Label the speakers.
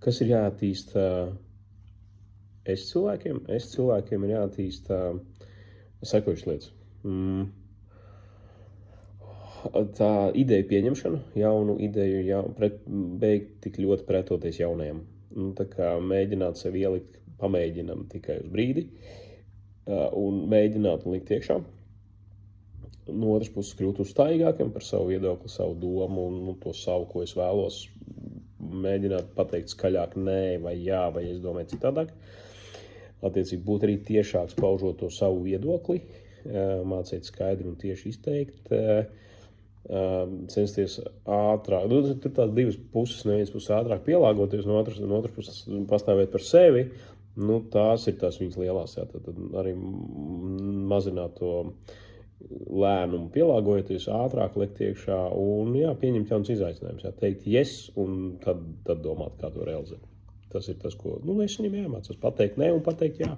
Speaker 1: Kas ir jāattīsta es cilvēkiem? Es cilvēkiem ir jāattīsta sekojušas lietas. Tā ideja pieņemšana, jaunu ideju, beigt tik ļoti pretoties jaunajam. Tā kā mēģināt sevi ielikt, pamēģinam tikai uz brīdi, un mēģināt un likt iekšā. No otras puses kļūt uzstājīgākiem par savu viedokli, savu domu un to savu, ko es vēlos. Mēģināt pateikt skaļāk nē vai jā, vai es domāju citādāk. Attiecīgi būt arī tiešāks paužot to savu viedokli, mācīt skaidri un tieši izteikt, censties ātrāk. Tur tās divas puses, neviens puses ātrāk pielāgoties, no otras puses pastāvēt par sevi. Tās ir tās viņas lielās, jā, tad arī mazināt to lēnumu, pielāgojoties ātrāk, likt iekšā un pieņemt jaunas izaicinājumus, teikt yes un tad domāt, kā to realizēt. Tas ir tas, ko es viņam jāmācās, pateikt ne un pateikt jā.